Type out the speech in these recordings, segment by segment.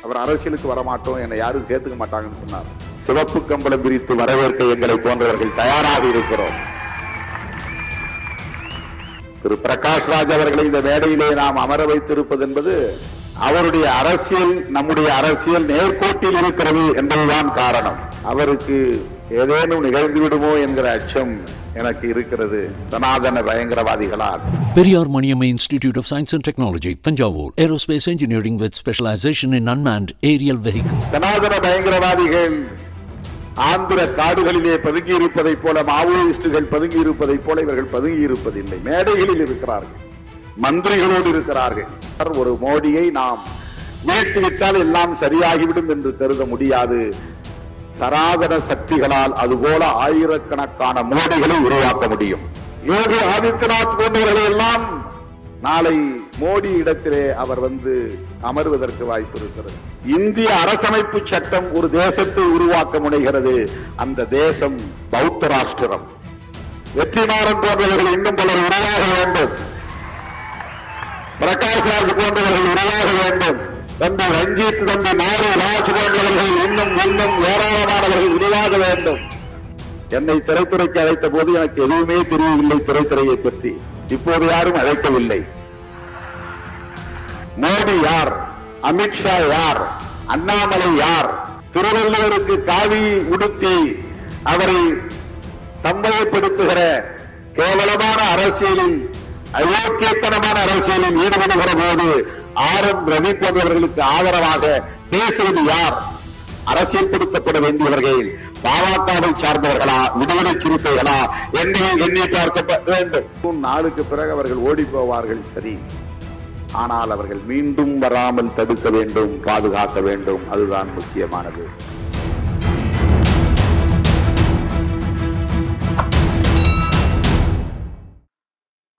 அவர் அரசியலுக்கு வரமாட்டோம், என்னை யாரும் சேர்த்துக்க மாட்டாங்கன்னு சொன்னார். சிவப்பு கம்பளம் பிரித்து வரவேற்க எங்களை போன்றவர்கள் தயாராக இருக்கிறோம். திரு பிரகாஷ் ராஜ் அவர்களை இந்த மேடையிலே நாம் அமர வைத்திருப்பது என்பது அவருடைய அரசியல் நம்முடைய அரசியல் நேர்கோட்டில் இருக்கிறது என்பதுதான் காரணம். அவருக்கு ஏதேனும் நிகழ்ந்து விடுமோ என்கிற அச்சம் எனக்கு இருக்கிறது சனாதன பயங்கரவாதிகளால். Periyar Maniammai institute of science and technology, Thanjavur. Aerospace engineering with specialisation in unmanned aerial vehicle. சனாதன பயங்கரவாதிகள் ஆந்திர காடுகளிலே பதுங்கி இருப்பதை போல, மாவோயிஸ்டுகள் பதுங்கி இருப்பதை போல இவர்கள் பதுங்கி இருப்பதில்லை. மேடைகளில் இருக்கிறார்கள், மந்திரிகளோடு இருக்கிறார்கள். ஒரு மோடியை நாம் வீழ்த்திவிட்டால் எல்லாம் சரியாகிவிடும் என்று கருத முடியாது. சனாதன சக்திகளால் அதுபோல ஆயிரக்கணக்கான மோடிகளை உருவாக்க முடியும். யோகி ஆதித்யநாத் போன்றவர்கள் எல்லாம் நாளை மோடி இடத்திலே அவர் வந்து அமர்வதற்கு வாய்ப்பு இருக்கிறது. இந்திய அரசமைப்பு சட்டம் ஒரு தேசத்தை உருவாக்க முனைகிறது. அந்த தேசம் பௌத்த ராஷ்டிரம். வெற்றிமாறன் போன்றவர்கள் இன்னும் பலர் உருவாக வேண்டும். பிரகாஷ் ராஜ் போன்றவர்கள் உருவாக வேண்டும். தம்பி ரஞ்சித், தம்பி நாரி ராஜ் போன்றவர்கள் இன்னும் ஏராளமானவர்கள் உருவாக வேண்டும். என்னை திரைத்துறைக்கு அழைத்த போது எனக்கு எதுவுமே தெரியவில்லை திரைத்துறையை பற்றி. இப்போது யாரும் அழைக்கவில்லை. மோடி யார், அமித்ஷா யார், அண்ணாமலை யார், திருவள்ளுவருக்கு காவி உடுத்தி அவரை தம்பயப்படுத்துகிற கேவலமான அரசியலில், அயோக்கியத்தனமான அரசியலில் ஈடுபடுகிற போது RN ரவி போன்றவர்களுக்கு ஆதரவாக பேசுவது யார்? அரசியல்படுத்தப்பட வேண்டியவர்கள் பாமகவை சார்ந்தவர்களா, விடுதலை சிறுத்தைகளா எண்ணி பார்க்க வேண்டும். நாளுக்கு பிறகு அவர்கள் ஓடி போவார்கள், சரி. ஆனால் அவர்கள் மீண்டும் வராமல் தடுக்க வேண்டும், பாதுகாக்க வேண்டும். அதுதான் முக்கியமானது.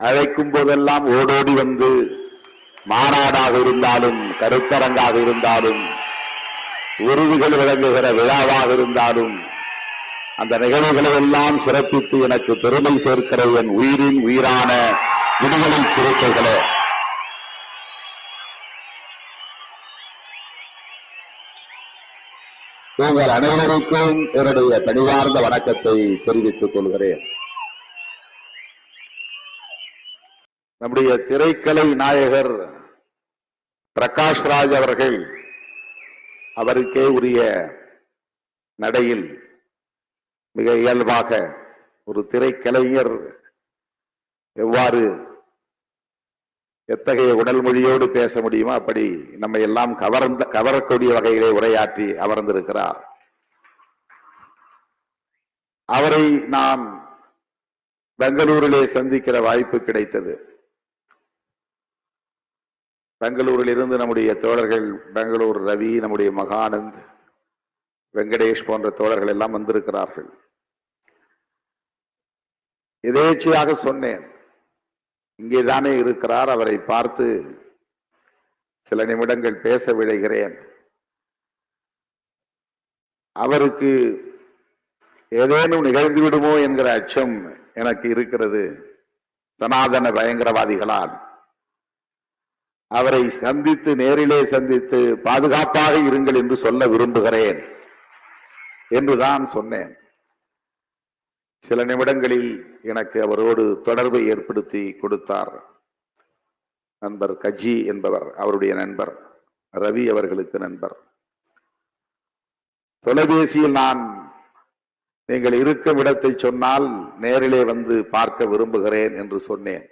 அழைக்கும் போதெல்லாம் ஓடோடி வந்து மாநாடாக இருந்தாலும், கருத்தரங்காக இருந்தாலும், விருதுகள் வழங்குகிற விழாவாக இருந்தாலும், அந்த நிகழ்வுகளை எல்லாம் சிறப்பித்து எனக்கு பெருமை சேர்க்கிற என் உயிரின் உயிரான விடுதலை சிறுத்தைகளே, உங்கள் அனைவருக்கும் என்னுடைய பணிவார்ந்த வணக்கத்தை தெரிவித்துக் கொள்கிறேன். நம்முடைய திரைக்கலை நாயகர் பிரகாஷ் ராஜ் அவர்கள் அவருக்கே உரிய நடையில் மிக இயல்பாக ஒரு திரைக்கலைஞர் எவ்வாறு எத்தகைய உடல் மொழியோடு பேச முடியுமோ அப்படி நம்மை எல்லாம் கவரக்கூடிய வகையிலே உரையாற்றி அமர்ந்திருக்கிறார். அவரை நாம் பெங்களூரிலே சந்திக்கிற வாய்ப்பு கிடைத்தது. பெங்களூரில் இருந்து நம்முடைய தோழர்கள், பெங்களூர் ரவி, நம்முடைய மகானந்த், வெங்கடேஷ் போன்ற தோழர்கள் எல்லாம் வந்திருக்கிறார்கள். எதேச்சையாக சொன்னேன், இங்கேதானே இருக்கிறார், அவரை பார்த்து சில நிமிடங்கள் பேச விளைகிறேன். அவருக்கு ஏதேனும் நிகழ்ந்து விடுமோ என்கிற அச்சம் எனக்கு இருக்கிறது சனாதன பயங்கரவாதிகளால். அவரை சந்தித்து, நேரிலே சந்தித்து பாதுகாப்பாக இருங்கள் என்று சொல்ல விரும்புகிறேன் என்றுதான் சொன்னேன். சில நிமிடங்களில் எனக்கு அவரோடு தொடர்பை ஏற்படுத்தி கொடுத்தார் நண்பர் கஜி என்பவர், அவருடைய நண்பர், ரவி அவர்களுக்கு நண்பர். தொலைபேசியில் நான் நீங்கள் இருக்கும் இடத்தை சொன்னால் நேரிலே வந்து பார்க்க விரும்புகிறேன் என்று சொன்னேன்.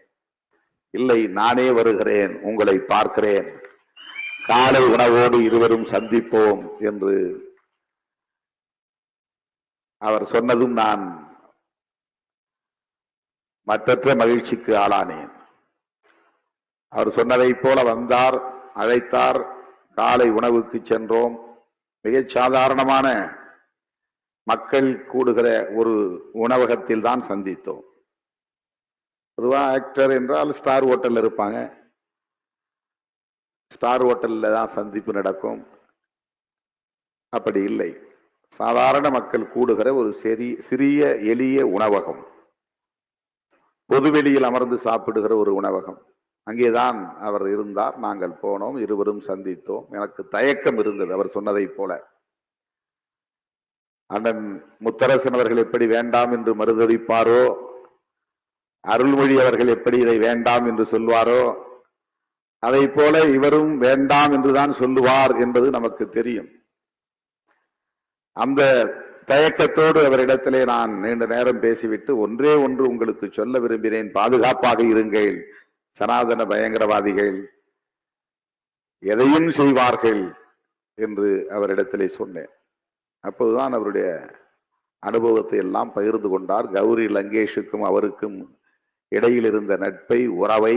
இல்லை, நானே வருகிறேன், உங்களை பார்க்கிறேன், காலை உணவோடு இருவரும் சந்திப்போம் என்று அவர் சொன்னதும் நான் மற்றற்ற மகிழ்ச்சிக்கு ஆளானேன். அவர் சொன்னதை போல வந்தார், அழைத்தார், காலை உணவுக்கு சென்றோம். மிகச் சாதாரணமான மக்கள் கூடுகிற ஒரு உணவகத்தில் தான் சந்தித்தோம். பொதுவாக ஆக்டர் என்றால் ஸ்டார் ஹோட்டல்ல இருப்பாங்க, ஸ்டார் ஹோட்டல்ல தான் சந்திப்பு நடக்கும். அப்படி இல்லை, சாதாரண மக்கள் கூடுகிற ஒரு சிறிய எளிய உணவகம், பொதுவெளியில் அமர்ந்து சாப்பிடுகிற ஒரு உணவகம். அங்கேதான் அவர் இருந்தார். நாங்கள் போனோம், இருவரும் சந்தித்தோம். எனக்கு தயக்கம் இருந்தது அவர் சொன்னதைப் போல. அண்ணன் முத்தரசன் அவர்கள் எப்படி வேண்டாம் என்று மறுதளிப்பாரோ, அருள்மொழி அவர்கள் எப்படி இதை வேண்டாம் என்று சொல்வாரோ, அதை போல இவரும் வேண்டாம் என்றுதான் சொல்லுவார் என்பது நமக்கு தெரியும். அந்த தயக்கத்தோடு அவரிடத்திலே நான் நீண்ட நேரம் பேசிவிட்டு ஒன்றே ஒன்று உங்களுக்கு சொல்ல விரும்பினேன். பாதுகாப்பாக இருங்கள். சனாதன பயங்கரவாதிகள் எதையும் செய்வார்கள் என்று அவரிடத்திலே சொன்னேன். அப்போதுதான் அவருடைய அனுபவத்தை எல்லாம் பகிர்ந்து கொண்டார். கௌரி லங்கேஷுக்கும் அவருக்கும் இடையில் இருந்த நட்பை, உறவை,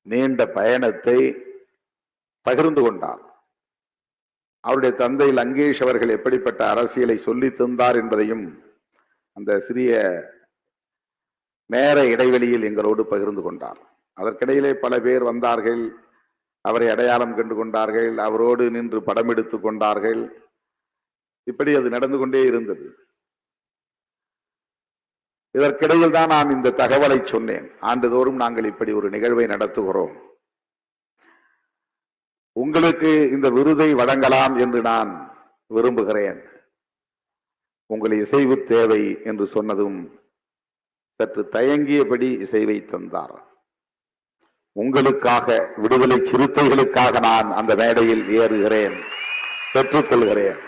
நீண்ட பயணத்தை பகிர்ந்து கொண்டார். அவருடைய தந்தை லங்கேஷ் அவர்கள் எப்படிப்பட்ட அரசியலை சொல்லி தந்தார் என்பதையும் அந்த சிறிய நேர இடைவெளியில் எங்களோடு பகிர்ந்து கொண்டார். அதற்கிடையிலே பல பேர் வந்தார்கள், அவரை அடையாளம் கண்டு கொண்டார்கள், அவரோடு நின்று படம் எடுத்துக் கொண்டார்கள். இப்படி அது நடந்து கொண்டே இருந்தது. இதற்கிடையில் தான் நான் இந்த தகவலை சொன்னேன். ஆண்டுதோறும் நாங்கள் இப்படி ஒரு நிகழ்வை நடத்துகிறோம், உங்களுக்கு இந்த விருதை வழங்கலாம் என்று நான் விரும்புகிறேன், உங்கள் இசைவு தேவை என்று சொன்னதும் சற்று தயங்கியபடி இசைவை தந்தார். உங்களுக்காக, விடுதலை சிறுத்தைகளுக்காக நான் அந்த மேடையில் ஏறுகிறேன், பெற்றுக்கொள்கிறேன்.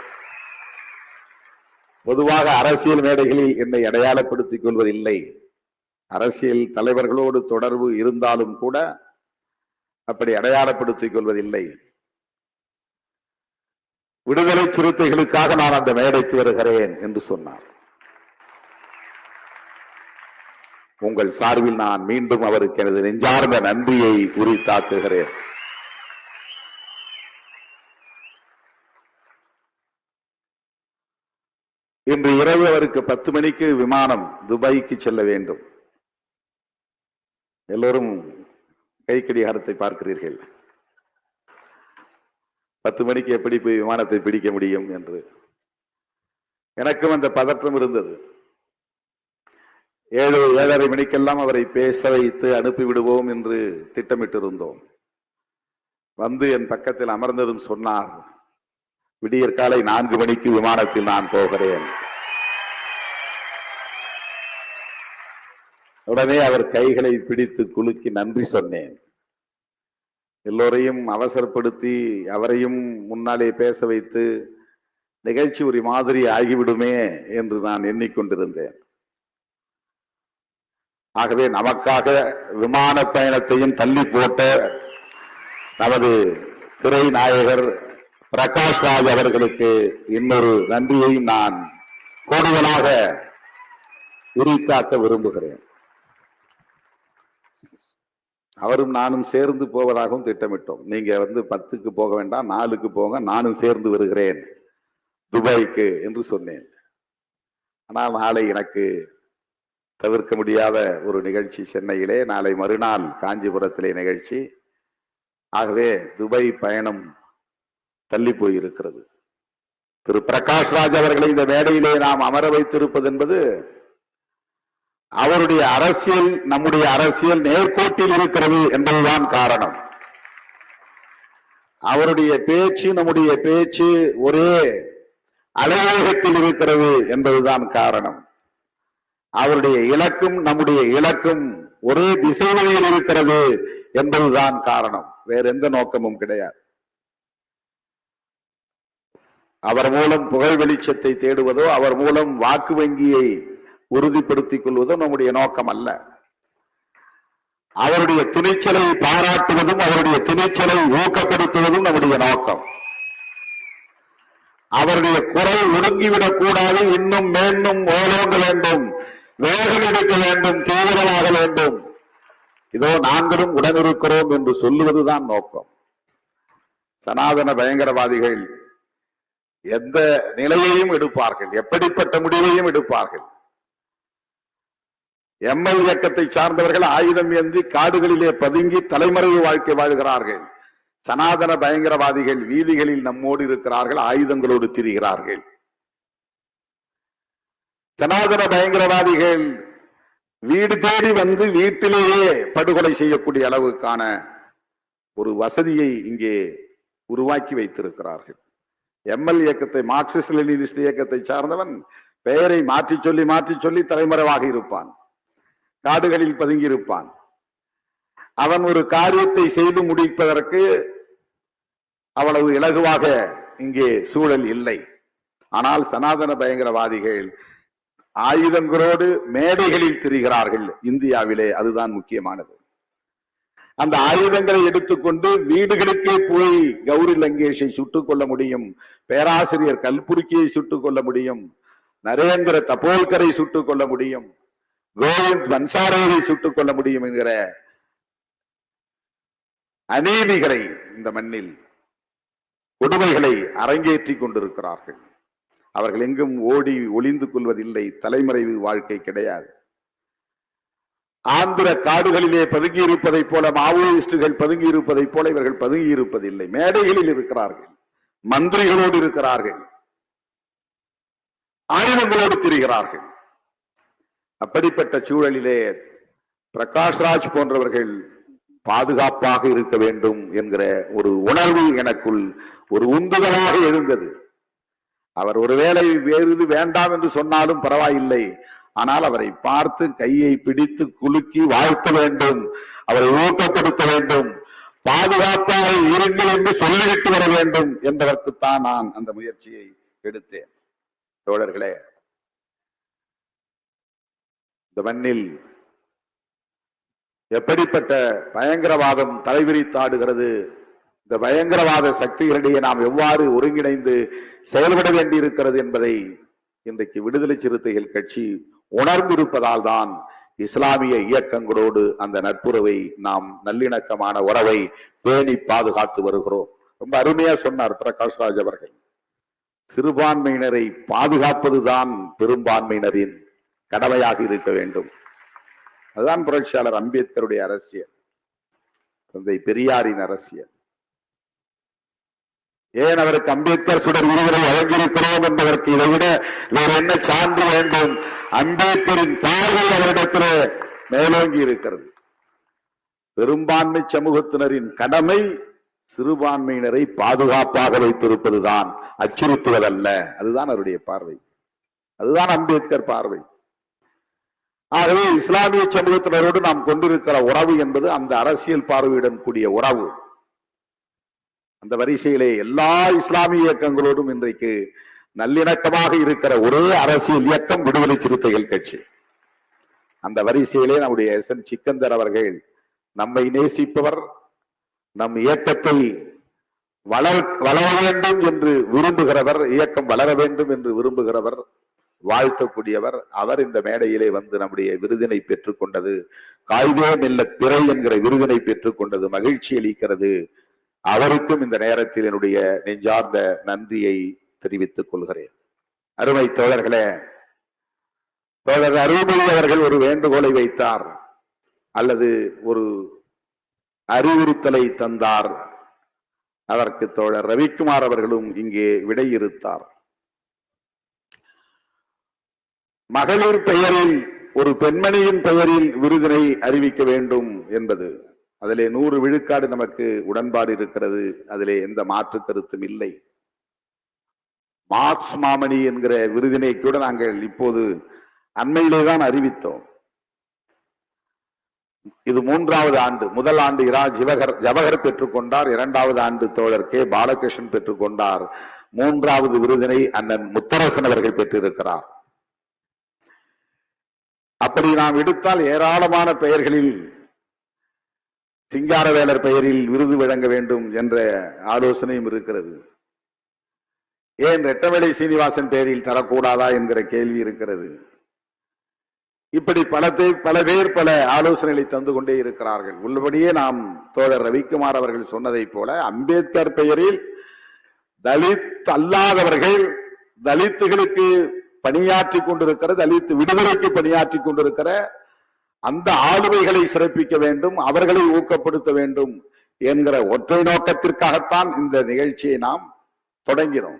பொதுவாக அரசியல் மேடைகளில் என்னை அடையாளப்படுத்திக் கொள்வதில்லை. அரசியல் தலைவர்களோடு தொடர்பு இருந்தாலும் கூட அப்படி அடையாளப்படுத்திக் கொள்வதில்லை. விடுதலை சிறுத்தைகளுக்காக நான் அந்த மேடைக்கு வருகிறேன் என்று சொன்னார். உங்கள் சார்பில் நான் மீண்டும் அவருக்கு எனது நெஞ்சார்ந்த நன்றியை உரித்தாக்குகிறேன். இன்று இரவு அவருக்கு 10 மணிக்கு விமானம் துபாய்க்கு செல்ல வேண்டும். எல்லோரும் கைக்கடிகாரத்தை பார்க்கிறீர்கள். 10 மணிக்கு எப்படி போய் விமானத்தை பிடிக்க முடியும் என்று எனக்கும் அந்த பதற்றம் இருந்தது. 7:30 மணிக்கெல்லாம் அவரை பேச வைத்து அனுப்பிவிடுவோம் என்று திட்டமிட்டிருந்தோம். வந்து என் பக்கத்தில் அமர்ந்ததும் சொன்னார், விடியற் காலை 4 மணிக்கு விமானத்தில் நான் போகிறேன். உடனே அவர் கைகளை பிடித்து குலுக்கி நன்றி சொன்னேன். எல்லோரையும் அவசரப்படுத்தி அவரையும் முன்னாலே பேச வைத்து நிகழ்ச்சி ஒரு மாதிரி ஆகிவிடுமே என்று நான் எண்ணிக்கொண்டிருந்தேன். ஆகவே நமக்காக விமான பயணத்தையும் தள்ளி போட்ட நமது திரை நாயகர் பிரகாஷ் ராஜ் அவர்களுக்கு இன்னொரு நன்றியையும் நான் கூடுதலாக உரித்தாக்க விரும்புகிறேன். அவரும் நானும் சேர்ந்து போவதாகவும் திட்டமிட்டோம். நீங்க 10க்கு போக வேண்டாம், 4க்கு போங்க, நானும் சேர்ந்து வருகிறேன் துபாய்க்கு என்று சொன்னேன். ஆனால் நாளை எனக்கு தவிர்க்க முடியாத ஒரு நிகழ்ச்சி சென்னையிலே, நாளை மறுநாள் காஞ்சிபுரத்திலே நிகழ்ச்சி. ஆகவே துபாய் பயணம் தள்ளி போயிருக்கிறது. திரு பிரகாஷ் ராஜ் அவர்களை இந்த மேடையிலே நாம் அமர வைத்திருப்பது என்பது அவருடைய அரசியல், நம்முடைய அரசியல் நேர்கோட்டில் இருக்கிறது என்பதுதான் காரணம். அவருடைய பேச்சு, நம்முடைய பேச்சு ஒரே அலைவேகத்தில் இருக்கிறது என்பதுதான் காரணம். அவருடைய இலக்கும் நம்முடைய இலக்கும் ஒரே திசைவழியில் இருக்கிறது என்பதுதான் காரணம். வேற எந்த நோக்கமும் கிடையாது. அவர் மூலம் புகழ் வெளிச்சத்தை தேடுவதோ, அவர் மூலம் வாக்கு வங்கியை உறுதிப்படுத்திக் கொள்வதோ நம்முடைய நோக்கம் அல்ல. அவருடைய துணிச்சலை பாராட்டுவதும் அவருடைய துணிச்சலை ஊக்கப்படுத்துவதும் நம்முடைய நோக்கம். அவருடைய குரல் ஒடுங்கிவிடக் கூடாது, இன்னும் மேலும் ஓலோங்க வேண்டும், வேகம் எடுக்க வேண்டும், தீவிரமாக வேண்டும். இதோ நாங்களும் உடனிருக்கிறோம் என்று சொல்லுவதுதான் நோக்கம். சனாதன பயங்கரவாதிகள் எந்த நிலையையும் எடுப்பார்கள், எப்படிப்பட்ட முடிவையும் எடுப்பார்கள். எம்எல் இயக்கத்தை சார்ந்தவர்கள் ஆயுதம் ஏந்தி காடுகளிலே பதுங்கி தலைமறைவு வாழ்க்கை வாழ்கிறார்கள். சனாதன பயங்கரவாதிகள் வீதிகளில் நம்மோடு இருக்கிறார்கள், ஆயுதங்களோடு திரிகிறார்கள். சனாதன பயங்கரவாதிகள் வீடு தேடி வந்து வீட்டிலேயே படுகொலை செய்யக்கூடிய அளவுக்கான ஒரு வசதியை இங்கே உருவாக்கி வைத்திருக்கிறார்கள். எம்எல் இயக்கத்தை, மார்க்சிஸ்ட் லெனினிஸ்ட் இயக்கத்தை சார்ந்தவன் பெயரை மாற்றி சொல்லி தலைமறைவாக இருப்பான், காடுகளில் பதுங்கி இருப்பான். அவன் ஒரு காரியத்தை செய்து முடிப்பதற்கு அவ்வளவு இலகுவாக இங்கே சூழல் இல்லை. ஆனால் சனாதன பயங்கரவாதிகள் ஆயுதங்களோடு மேடைகளில் திரிகிறார்கள் இந்தியாவிலே. அதுதான் முக்கியமானது. அந்த ஆயுதங்களை எடுத்துக்கொண்டு வீடுகளுக்கே போய் கௌரி லங்கேஷை சுட்டுக் கொள்ள முடியும், பேராசிரியர் கல்புர்கியை சுட்டுக் கொள்ள முடியும், நரேந்திர தபோல்கரை சுட்டுக் கொள்ள முடியும், கோவிந்த் பன்சாரேவை சுட்டுக் கொள்ள முடியும் என்கிற அநீதிகளை, இந்த மண்ணில் கொடுமைகளை அரங்கேற்றிக் கொண்டிருக்கிறார்கள். அவர்கள் எங்கும் ஓடி ஒளிந்து கொள்வதில்லை. தலைமறைவு வாழ்க்கை கிடையாது. ஆந்திர காடுகளிலே பதுங்கி இருப்பதை போல, மாவோயிஸ்டுகள் பதுங்கி இருப்பதை போல இவர்கள் பதுங்கி இருப்பதில்லை. மேடைகளில் இருக்கிறார்கள், மந்திரிகளோடு இருக்கிறார்கள், ஆயுதங்களோடு திரிகிறார்கள். அப்படிப்பட்ட சூழலிலே பிரகாஷ்ராஜ் போன்றவர்கள் பாதுகாப்பாக இருக்க வேண்டும் என்கிற ஒரு உணர்வு எனக்குள் ஒரு உந்துதலாக எழுந்தது. அவர் ஒருவேளை வேறு வேண்டாம் என்று சொன்னாலும் பரவாயில்லை, ஆனால் அவரை பார்த்து கையை பிடித்து குலுக்கி வாழ்த்த வேண்டும், அவரை ஊக்கப்படுத்த வேண்டும், பாதுகாப்பாக இருங்கள் என்று சொல்லிவிட்டு வர வேண்டும் என்பதற்குத்தான் நான் அந்த முயற்சியை எடுத்தேன். தோழர்களே, இந்த மண்ணில் எப்படிப்பட்ட பயங்கரவாதம் தலைவிரித்தாடுகிறது, இந்த பயங்கரவாத சக்திகளிடையே நாம் எவ்வாறு ஒருங்கிணைந்து செயல்பட வேண்டியிருக்கிறது என்பதை இன்றைக்கு விடுதலை சிறுத்தைகள் கட்சி உணர்ந்திருப்பதால் தான் இஸ்லாமிய இயக்கங்களோடு அந்த நட்புறவை, நாம் நல்லிணக்கமான உறவை பேணி பாதுகாத்து வருகிறோம். ரொம்ப அருமையா சொன்னார் பிரகாஷ்ராஜ் அவர்கள். சிறுபான்மையினரை பாதுகாப்பதுதான் பெரும்பான்மையினரின் கடமையாக இருக்க வேண்டும். அதுதான் புரட்சியாளர் அம்பேத்கருடைய அரசியல், தந்தை பெரியாரின் அரசியல். ஏன் அவருக்கு அம்பேத்கர் சுடர் விருதுகளை வழங்கியிருக்கிறோம் என்பதற்கு இதை விட வேறு என்ன சான்று வேண்டும்? அம்பேத்கரின் பார்வை அவரிடத்தில் மேலோங்கி இருக்கிறது. பெரும்பான்மை சமூகத்தினரின் கடமை சிறுபான்மையினரை பாதுகாப்பாக வைத்திருப்பதுதான், அச்சுறுத்துவதல்ல. அதுதான் அவருடைய பார்வை, அதுதான் அம்பேத்கர் பார்வை. ஆகவே இஸ்லாமிய சமூகத்தினரோடு நாம் கொண்டிருக்கிற உறவு என்பது அந்த அரசியல் பார்வையுடன் கூடிய உறவு. அந்த வரிசையிலே எல்லா இஸ்லாமிய இயக்கங்களோடும் இன்றைக்கு நல்லிணக்கமாக இருக்கிற ஒரே அரசியல் இயக்கம் விடுதலை சிறுத்தைகள் கட்சி. அந்த வரிசையிலே நம்முடைய எஸ்.என். சிக்கந்தர் அவர்கள் நம்மை நேசிப்பவர், நம் இயக்கத்தை வளர வேண்டும் என்று விரும்புகிறவர், இயக்கம் வளர வேண்டும் என்று விரும்புகிறவர், வாழ்த்தக்கூடியவர். அவர் இந்த மேடையிலே வந்து நம்முடைய விருதினை பெற்றுக் கொண்டது, காய்தே மெல்ல திரை என்கிற விருதினை பெற்றுக் கொண்டது மகிழ்ச்சி அளிக்கிறது. அவருக்கும் இந்த நேரத்தில் என்னுடைய நெஞ்சார்ந்த நன்றியை தெரிவித்துக் கொள்கிறேன். அருமை தோழர்களே, தோழர் அருள்மொழி அவர்கள் ஒரு வேண்டுகோளை வைத்தார், அல்லது ஒரு அறிவுறுத்தலை தந்தார். அதற்கு தோழர் ரவிக்குமார் அவர்களும் இங்கே விடையிறுத்தார். மகளிர் பெயரில், ஒரு பெண்மணியின் பெயரில் விருதினை அறிவிக்க வேண்டும் என்பது, அதிலே 100 விழுக்காடு நமக்கு உடன்பாடு இருக்கிறது. அதிலே எந்த மாற்று கருத்தும் இல்லை. மார்க்ஸ் மாமணி என்கிற விருதினை கூட நாங்கள் இப்போது அண்மையிலே தான் அறிவித்தோம். இது 3வது ஆண்டு. முதல் ஆண்டு இரா ஜவஹர் பெற்றுக்கொண்டார், 2வது ஆண்டு தோழர் கே பாலகிருஷ்ணன் பெற்றுக்கொண்டார், 3வது விருதினை அண்ணன் முத்தரசன் அவர்கள் பெற்றிருக்கிறார். அப்படி நாம் எடுத்தால் ஏராளமான பெயர்களில் சிங்காரவேலர் பெயரில் விருது வழங்க வேண்டும் என்ற ஆலோசனையும் இருக்கிறது. ஏன் ரெட்டவேளை சீனிவாசன் பெயரில் தரக்கூடாதா என்கிற கேள்வி இருக்கிறது. இப்படி பல பேர் பல ஆலோசனைகளை தந்து கொண்டே இருக்கிறார்கள். உள்ளபடியே நாம் தோழர் ரவிக்குமார் அவர்கள் சொன்னதை போல அம்பேத்கர் பெயரில் தலித் அல்லாதவர்கள், தலித்துகளுக்கு பணியாற்றி கொண்டிருக்கிற, தலித் விடுதலைக்கு பணியாற்றி கொண்டிருக்கிற அந்த ஆளுமைகளை சிறப்பிக்க வேண்டும், அவர்களை ஊக்கப்படுத்த வேண்டும் என்கிற ஒற்றை நோக்கத்திற்காகத்தான் இந்த நிகழ்ச்சியை நாம் தொடங்கினோம்.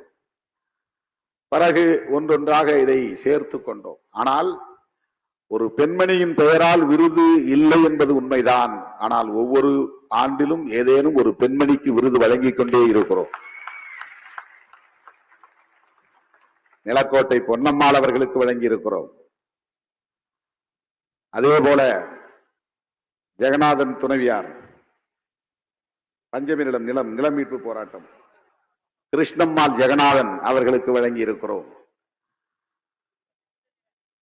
பிறகு ஒன்றொன்றாக இதை சேர்த்து கொண்டோம். ஆனால் ஒரு பெண்மணியின் பெயரால் விருது இல்லை என்பது உண்மைதான். ஆனால் ஒவ்வொரு ஆண்டிலும் ஏதேனும் ஒரு பெண்மணிக்கு விருது வழங்கிக் கொண்டே இருக்கிறோம். நிலக்கோட்டை பொன்னம்மாள் அவர்களுக்கு வழங்கி இருக்கிறோம். அதே போல ஜெகநாதன் துணைவியார் பஞ்சமி நில மீட்பு போராட்டம் கிருஷ்ணம்மாள் ஜெகநாதன் அவர்களுக்கு வழங்கி இருக்கிறோம்.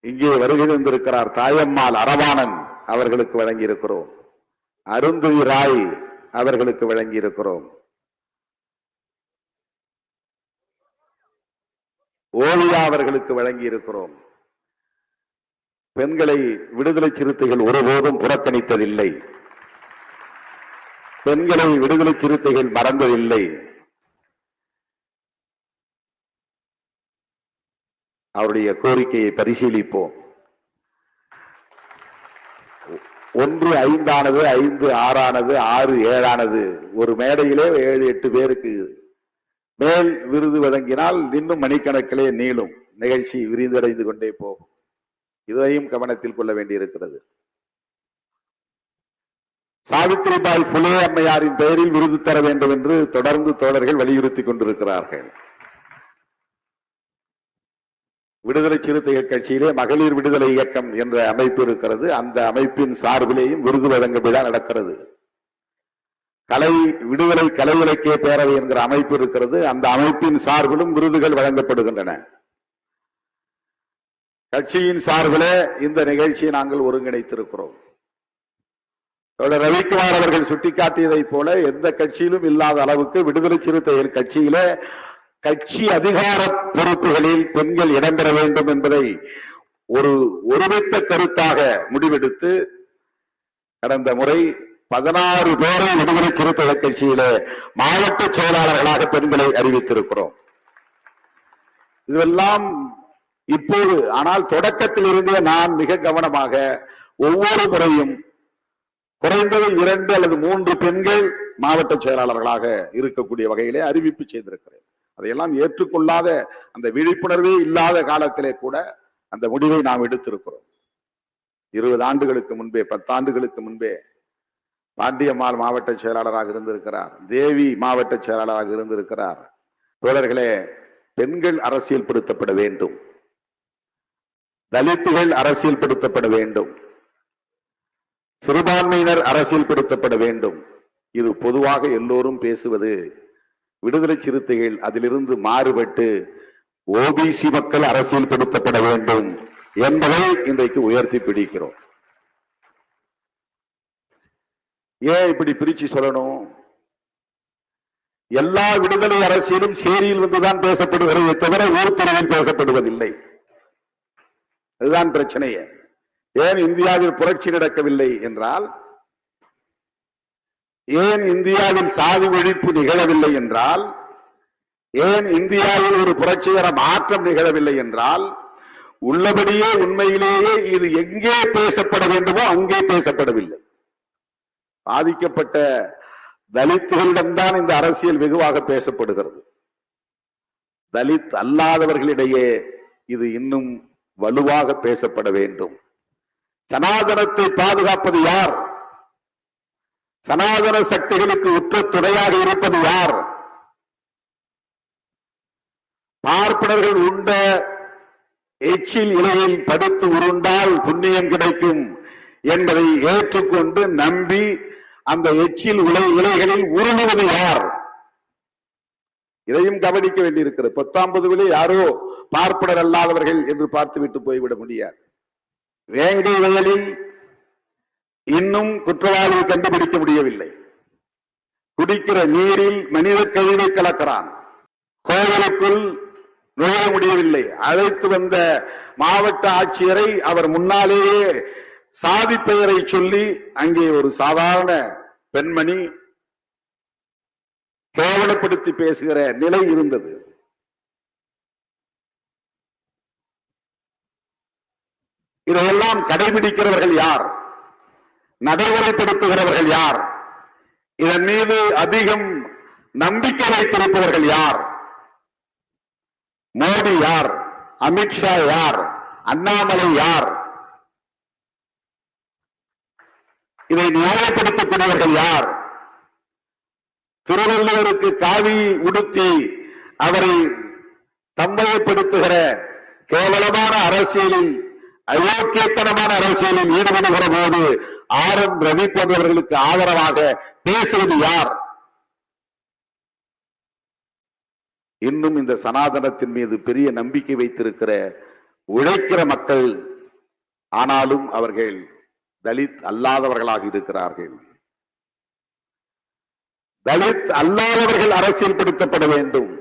இங்கே வருகை தந்திருக்கிறார் தாயம்மாள் அரவாணன் அவர்களுக்கு வழங்கி இருக்கிறோம். அருந்ததி ராய் அவர்களுக்கு வழங்கி இருக்கிறோம். ஓவியா அவர்களுக்கு வழங்கி இருக்கிறோம். பெண்களை விடுதலை சிறுத்தைகள் ஒருபோதும் புறக்கணித்ததில்லை. பெண்களை விடுதலை சிறுத்தைகள் மறந்ததில்லை. அவருடைய கோரிக்கையை பரிசீலிப்போம். 1 5 ஆனது, 5 6 ஆனது, 6 7 ஆனது. ஒரு மேடையிலே 7 8 பேருக்கு மேல் விருது வழங்கினால் இன்னும் மணிக்கணக்கிலே நீளும். நிகழ்ச்சி விரிவடைந்து கொண்டே போகும். இதையும் கவனத்தில் கொள்ள வேண்டியிருக்கிறது. சாவித்ரிபாய் புலே அம்மையாரின் பெயரில் விருது தர வேண்டும் என்று தொடர்ந்து தோழர்கள் வலியுறுத்தி கொண்டிருக்கிறார்கள். விடுதலை சிறுத்தைகள் கட்சியிலே மகளிர் விடுதலை இயக்கம் என்ற அமைப்பு இருக்கிறது. அந்த அமைப்பின் சார்பிலேயும் விருது வழங்க விழா நடக்கிறது. விடுதலை கலை இலக்கிய பேரவை என்கிற அமைப்பு இருக்கிறது. அந்த அமைப்பின் சார்பிலும் விருதுகள் வழங்கப்படுகின்றன. கட்சியின் சார்பிலே இந்த நிகழ்ச்சியை நாங்கள் ஒருங்கிணைத்திருக்கிறோம். ரவிக்குமார் அவர்கள் சுட்டிக்காட்டியதை போல எந்த கட்சியிலும் இல்லாத அளவுக்கு விடுதலை சிறுத்தைகள் கட்சியிலே கட்சி அதிகார பொறுப்புகளில் பெண்கள் இடம்பெற வேண்டும் என்பதை ஒரு ஒருமித்த கருத்தாக முடிவெடுத்து கடந்த முறை 16 பேரை விடுதலை சிறுத்தைகள் கட்சியிலே மாவட்ட செயலாளர்களாக பெண்களை அறிவித்திருக்கிறோம். இதெல்லாம் இப்போது, ஆனால் தொடக்கத்தில் இருந்தே நான் மிக கவனமாக ஒவ்வொரு முறையும் குறைந்தது 2 அல்லது 3 பெண்கள் மாவட்ட செயலாளர்களாக இருக்கக்கூடிய வகையிலே அறிவிப்பு செய்திருக்கிறேன். அதையெல்லாம் ஏற்றுக்கொள்ளாத, அந்த விழிப்புணர்வே இல்லாத காலத்திலே கூட அந்த முடிவை நாம் எடுத்திருக்கிறோம். 20 ஆண்டுகளுக்கு முன்பே, 10 ஆண்டுகளுக்கு முன்பே பாண்டியம்மாள் மாவட்ட செயலாளராக இருந்திருக்கிறார். தேவி மாவட்ட செயலாளராக இருந்திருக்கிறார். தோழர்களே, பெண்கள் அரசியல் படுத்தப்பட வேண்டும். தலித்துகள் அரசியல் படுத்தப்பட வேண்டும். சிறுபான்மையினர் அரசியல் படுத்தப்பட வேண்டும். இது பொதுவாக எல்லோரும் பேசுவது. விடுதலை சிறுத்தைகள் அதிலிருந்து மாறுபட்டு ஓபிசி மக்கள் அரசியல் படுத்தப்பட வேண்டும் என்பதை இன்றைக்கு உயர்த்தி பிடிக்கிறோம். ஏன் இப்படி பிரிச்சு சொல்லணும்? எல்லா விடுதலை அரசியலும் சேரியில் வந்துதான் பேசப்படுகிறது தவிர ஊர்த்துறையில் பேசப்படுவதில்லை. அதுதான் பிரச்சனையே. ஏன் இந்தியாவில் புரட்சி நடக்கவில்லை என்றால், ஏன் இந்தியாவில் சாதி ஒழிப்பு நிகழவில்லை என்றால், ஏன் இந்தியாவில் ஒரு புரட்சிகர மாற்றம் நிகழவில்லை என்றால், உள்ளபடியே உண்மையிலேயே இது எங்கே பேசப்பட வேண்டுமோ அங்கே பேசப்படவில்லை. பாதிக்கப்பட்ட தலித்துகளிடம்தான் இந்த அரசியல் வெகுவாக பேசப்படுகிறது. தலித் அல்லாதவர்களிடையே இது இன்னும் வலுவாக பேசப்பட வேண்டும். சனாதனத்தை பாதுகாப்பது யார்? சனாதன சக்திகளுக்கு உற்ற துணையாக இருப்பது யார்? பார்ப்பனர்கள் உண்ட எச்சில் இலையில் படுத்து உருண்டால் புண்ணியம் கிடைக்கும் என்பதை ஏற்றுக்கொண்டு நம்பி அந்த எச்சில் இலைகளில் உருளுவது யார்? இதையும் கவனிக்க வேண்டியிருக்கிறது. 19 யாரோ பார்ப்பனர் அல்லாதவர்கள் என்று பார்த்துவிட்டு போய்விட முடியாது. வேங்கை வயலில் இன்னும் குற்றவாளியை கண்டுபிடிக்க முடியவில்லை. குடிக்கிற நீரில் மனித கழிவை கலக்கிறான். கோவிலுக்குள் நுழைய முடியவில்லை. அழைத்து வந்த மாவட்ட ஆட்சியரை அவர் முன்னாலேயே சாதி பெயரை சொல்லி அங்கே ஒரு சாதாரண பெண்மணி கேவலப்படுத்தி பேசுகிற நிலை இருந்தது. இதையெல்லாம் கடைபிடிக்கிறவர்கள் யார்? நடைமுறைப்படுத்துகிறவர்கள் யார்? இதன் மீது அதிகம் நம்பிக்கை வைத்திருப்பவர்கள் யார்? மோடி யார்? அமித்ஷா யார்? அண்ணாமலை யார்? இதை நியாயப்படுத்தக்கூடியவர்கள் யார்? திருவள்ளுவருக்கு காவி உடுத்தி அவரை தம்மையப்படுத்துகிற கேவலமான அரசியலில், அயோக்கியத்தனமான அரசியலில் ஈடுபடுகிற போது RN ரவி போன்றவர்களுக்கு ஆதரவாக பேசுவது யார்? இன்னும் இந்த சனாதனத்தின் மீது பெரிய நம்பிக்கை வைத்திருக்கிற உழைக்கிற மக்கள், ஆனாலும் அவர்கள் தலித் அல்லாதவர்களாக இருக்கிறார்கள். தலித் அல்லாதவர்கள் அரசியல்படுத்தப்பட வேண்டும்.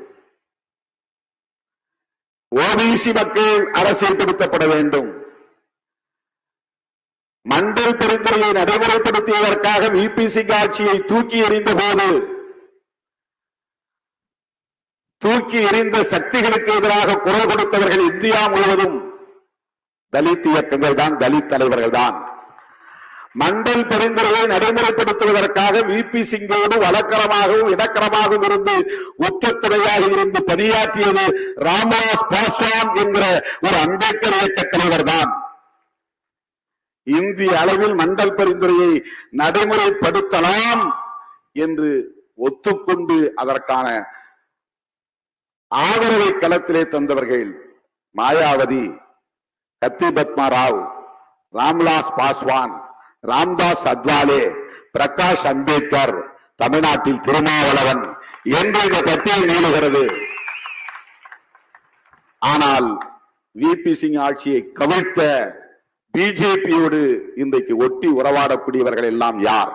OBC மக்கள் அரசியல்படுத்தப்பட வேண்டும். மண்டல் பரிந்துரையை நடைமுறைப்படுத்தியதற்காக VP சிங் ஆட்சியை தூக்கி எறிந்த போது, தூக்கி எறிந்த சக்திகளுக்கு எதிராக குரல் கொடுத்தவர்கள் இந்தியா முழுவதும் தலித் இயக்கங்கள் தான், தலித் தலைவர்கள் தான். மண்டல் பரிந்துரையை நடைமுறைப்படுத்துவதற்காக VP சிங்கோடு வழக்கரமாகவும் இடக்கரமாகவும் இருந்து உத்தத்துறையாக இருந்து பணியாற்றியது ராம்விலாஸ் பாஸ்வான் என்கிற ஒரு அம்பேத்கர் இயக்க தலைவர் தான். இந்திய அளவில் மண்டல் பரிந்துரையை நடைமுறைப்படுத்தலாம் என்று ஒத்துக்கொண்டு அதற்கான ஆதரவை களத்திலே தந்தவர்கள் மாயாவதி, கத்தி பத்மா ராவ், ராம்விலாஸ் பாஸ்வான், ராம்தாஸ் அத்வாலே, பிரகாஷ் அம்பேத்கர், தமிழ்நாட்டில் திருமாவளவன் என்று இந்த பட்டியல் நீளுகிறது. ஆனால் VP சிங் ஆட்சியை கவிழ்த்த பிஜேபியோடு இன்றைக்கு ஒட்டி உறவாடக்கூடியவர்கள் எல்லாம் யார்?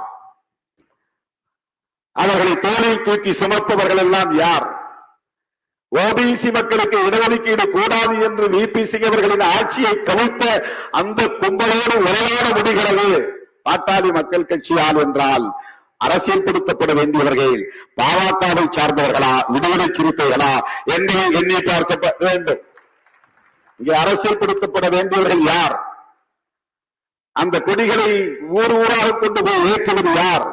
அவர்களை தோளில் தூக்கி சுமப்பவர்கள் எல்லாம் யார்? OBC மக்களுக்கு இடஒதுக்கீடு கூடாது என்று VP சிங் அவர்களின் ஆட்சியை கவிழ்த்த அந்த கும்பலோடு உறவாட முடிகிறது. பாட்டாளி மக்கள் கட்சியால் என்றால் அரசியல்படுத்தப்பட வேண்டியவர்கள் பாமகவை சார்ந்தவர்களா, விடுதலை சிறுத்தைகளா என்று எண்ணி பார்க்க வேண்டும். இங்கே அரசியல்படுத்தப்பட வேண்டியவர்கள் யார்? அந்த கொடிகளை ஊர் ஊராக கொண்டு போய் ஏற்றுவது யார்?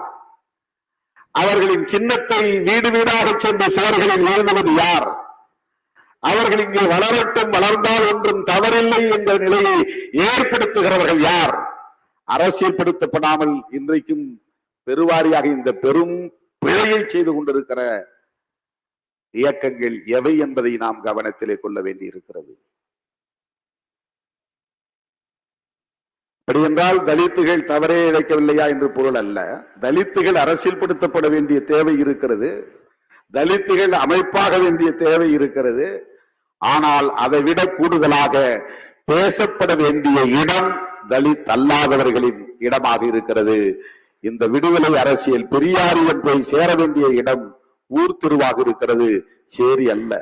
அவர்களின் சின்னத்தை வீடு வீடாக சென்று சுவர்களில் எழுதுவது யார்? அவர்கள் இங்கே வளரட்டும், வளர்ந்தால் ஒன்றும் தவறில்லை என்ற நிலையை ஏற்படுத்துகிறவர்கள் யார்? அரசியல்படுத்தப்படாமல் இன்றைக்கும் பெருவாரியாக இந்த பெரும் பிழையை செய்து கொண்டிருக்கிற இயக்கங்கள் எவை என்பதை நாம் கவனத்திலே கொள்ள வேண்டி இருக்கிறது. அப்படி என்றால் தலித்துகள் தவறே இழைக்கவில்லையா என்று பொருள் அல்ல. தலித்துகள் அரசியல்படுத்தப்பட வேண்டிய தேவை இருக்கிறது. தலித்துகள் அமைப்பாக வேண்டிய தேவை இருக்கிறது. ஆனால் அதை விட கூடுதலாக பேசப்பட வேண்டிய இடம் தலித் அல்லாதவர்களின் இடமாக இருக்கிறது. இந்த விடுதலை அரசியல் பெரியாரியம் போய் சேர வேண்டிய இடம் ஊர் திருவாக இருக்கிறது, சேரி அல்ல.